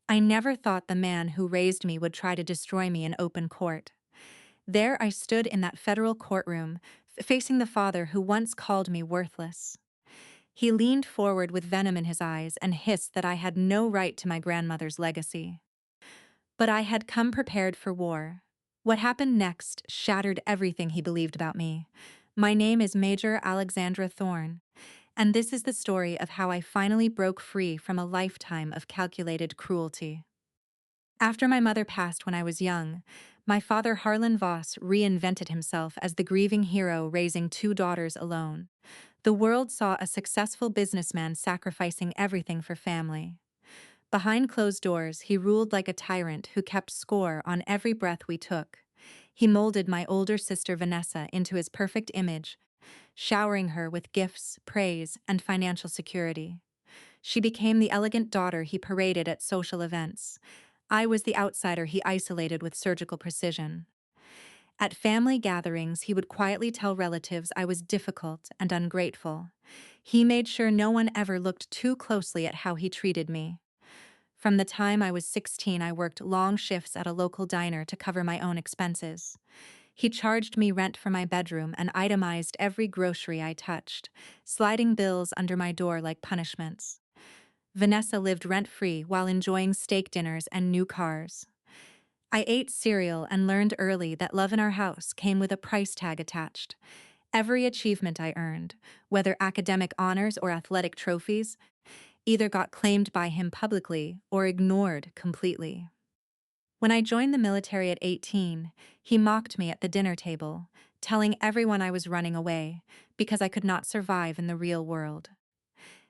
I never thought the man who raised me would try to destroy me in open court. There I stood in that federal courtroom, facing the father who once called me worthless. He leaned forward with venom in his eyes and hissed that I had no right to my grandmother's legacy. But I had come prepared for war. What happened next shattered everything he believed about me. My name is Major Alexandra Thorne, and this is the story of how I finally broke free from a lifetime of calculated cruelty. After my mother passed when I was young, my father Harlan Voss reinvented himself as the grieving hero raising two daughters alone. The world saw a successful businessman sacrificing everything for family. Behind closed doors, he ruled like a tyrant who kept score on every breath we took. He molded my older sister Vanessa into his perfect image, showering her with gifts, praise, and financial security. She became the elegant daughter he paraded at social events. I was the outsider he isolated with surgical precision. At family gatherings, he would quietly tell relatives I was difficult and ungrateful. He made sure no one ever looked too closely at how he treated me. From the time I was 16, I worked long shifts at a local diner to cover my own expenses. He charged me rent for my bedroom and itemized every grocery I touched, sliding bills under my door like punishments. Vanessa lived rent-free while enjoying steak dinners and new cars. I ate cereal and learned early that love in our house came with a price tag attached. Every achievement I earned, whether academic honors or athletic trophies, either got claimed by him publicly or ignored completely. When I joined the military at 18, he mocked me at the dinner table, telling everyone I was running away because I could not survive in the real world.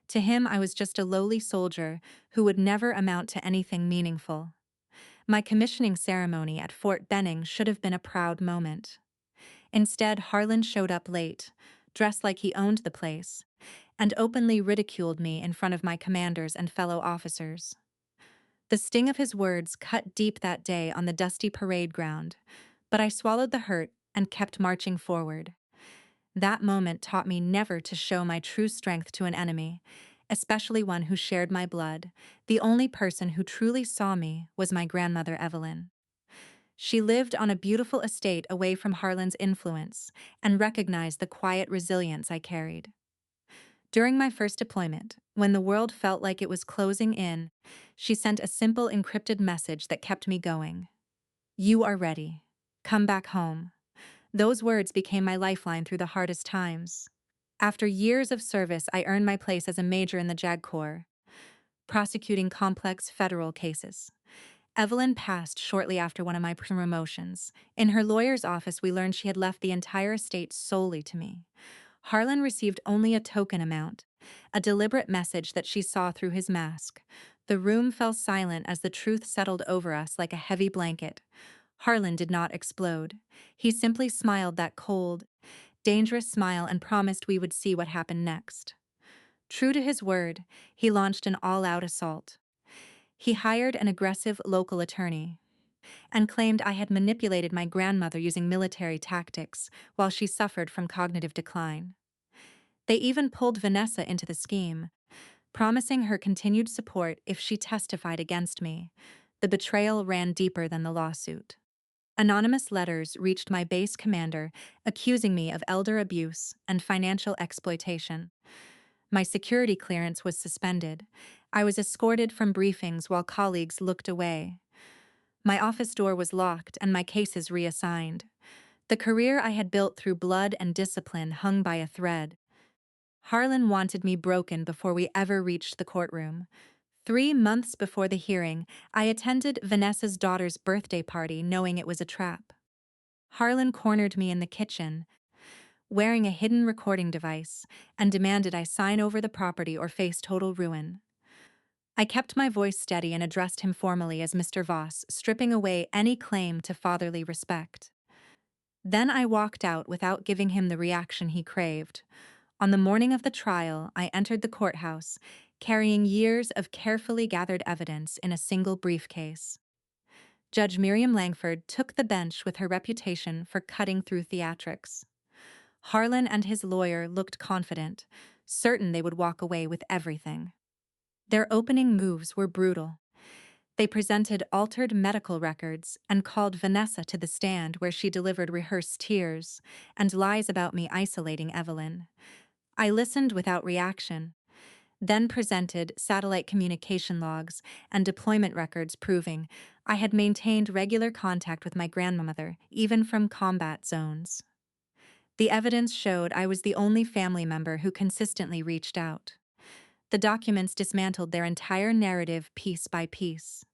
To him, I was just a lowly soldier who would never amount to anything meaningful. My commissioning ceremony at Fort Benning should have been a proud moment. Instead, Harlan showed up late, dressed like he owned the place, and openly ridiculed me in front of my commanders and fellow officers. The sting of his words cut deep that day on the dusty parade ground, but I swallowed the hurt and kept marching forward. That moment taught me never to show my true strength to an enemy, especially one who shared my blood. The only person who truly saw me was my grandmother Evelyn. She lived on a beautiful estate away from Harlan's influence and recognized the quiet resilience I carried. During my first deployment, when the world felt like it was closing in, she sent a simple encrypted message that kept me going. "You are ready. Come back home." Those words became my lifeline through the hardest times. After years of service, I earned my place as a major in the JAG Corps, prosecuting complex federal cases. Evelyn passed shortly after one of my promotions. In her lawyer's office, we learned she had left the entire estate solely to me. Harlan received only a token amount, a deliberate message that she saw through his mask. The room fell silent as the truth settled over us like a heavy blanket. Harlan did not explode. He simply smiled that cold, dangerous smile and promised we would see what happened next. True to his word, he launched an all-out assault. He hired an aggressive local attorney and claimed I had manipulated my grandmother using military tactics while she suffered from cognitive decline. They even pulled Vanessa into the scheme, promising her continued support if she testified against me. The betrayal ran deeper than the lawsuit. Anonymous letters reached my base commander accusing me of elder abuse and financial exploitation. My security clearance was suspended. I was escorted from briefings while colleagues looked away. My office door was locked and my cases reassigned. The career I had built through blood and discipline hung by a thread. Harlan wanted me broken before we ever reached the courtroom. 3 months before the hearing, I attended Vanessa's daughter's birthday party knowing it was a trap. Harlan cornered me in the kitchen, wearing a hidden recording device, and demanded I sign over the property or face total ruin. I kept my voice steady and addressed him formally as Mr. Voss, stripping away any claim to fatherly respect. Then I walked out without giving him the reaction he craved. On the morning of the trial, I entered the courthouse, carrying years of carefully gathered evidence in a single briefcase. Judge Miriam Langford took the bench with her reputation for cutting through theatrics. Harlan and his lawyer looked confident, certain they would walk away with everything. Their opening moves were brutal. They presented altered medical records and called Vanessa to the stand where she delivered rehearsed tears and lies about me isolating Evelyn. I listened without reaction, then presented satellite communication logs and deployment records proving I had maintained regular contact with my grandmother, even from combat zones. The evidence showed I was the only family member who consistently reached out. The documents dismantled their entire narrative piece by piece.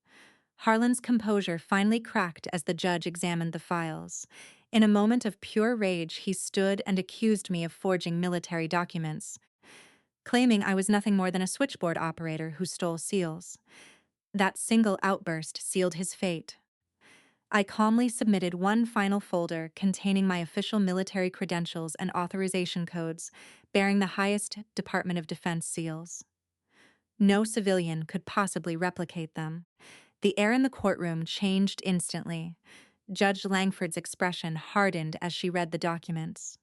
Harlan's composure finally cracked as the judge examined the files. In a moment of pure rage, he stood and accused me of forging military documents, claiming I was nothing more than a switchboard operator who stole seals. That single outburst sealed his fate. I calmly submitted one final folder containing my official military credentials and authorization codes, bearing the highest Department of Defense seals. No civilian could possibly replicate them. The air in the courtroom changed instantly. Judge Langford's expression hardened as she read the documents.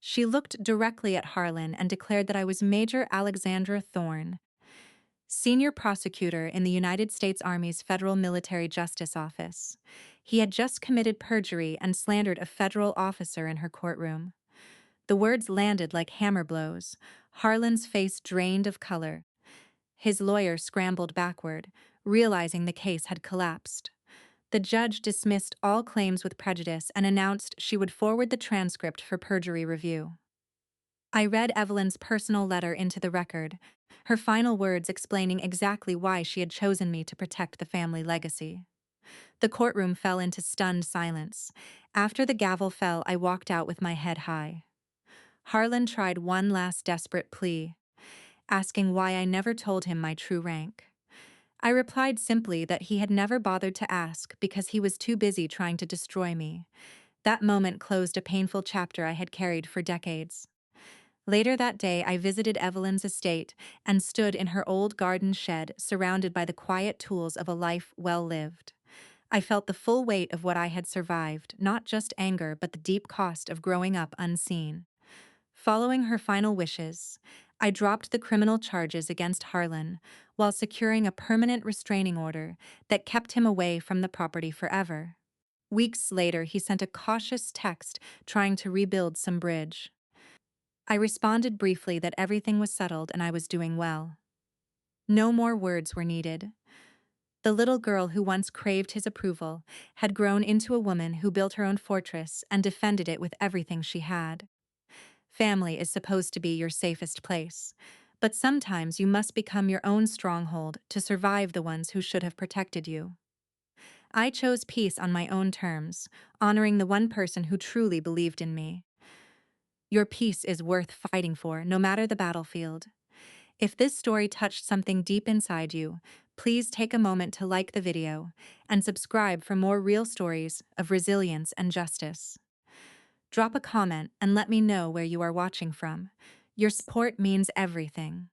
She looked directly at Harlan and declared that I was Major Alexandra Thorne, senior prosecutor in the United States Army's Federal Military Justice Office. He had just committed perjury and slandered a federal officer in her courtroom. The words landed like hammer blows. Harlan's face drained of color. His lawyer scrambled backward, realizing the case had collapsed. The judge dismissed all claims with prejudice and announced she would forward the transcript for perjury review. I read Evelyn's personal letter into the record, her final words explaining exactly why she had chosen me to protect the family legacy. The courtroom fell into stunned silence. After the gavel fell, I walked out with my head high. Harlan tried one last desperate plea, asking why I never told him my true rank. I replied simply that he had never bothered to ask because he was too busy trying to destroy me. That moment closed a painful chapter I had carried for decades. Later that day, I visited Evelyn's estate and stood in her old garden shed, surrounded by the quiet tools of a life well lived. I felt the full weight of what I had survived, not just anger, but the deep cost of growing up unseen. Following her final wishes, I dropped the criminal charges against Harlan while securing a permanent restraining order that kept him away from the property forever. Weeks later, he sent a cautious text trying to rebuild some bridge. I responded briefly that everything was settled and I was doing well. No more words were needed. The little girl who once craved his approval had grown into a woman who built her own fortress and defended it with everything she had. Family is supposed to be your safest place, but sometimes you must become your own stronghold to survive the ones who should have protected you. I chose peace on my own terms, honoring the one person who truly believed in me. Your peace is worth fighting for, no matter the battlefield. If this story touched something deep inside you, please take a moment to like the video and subscribe for more real stories of resilience and justice. Drop a comment and let me know where you are watching from. Your support means everything.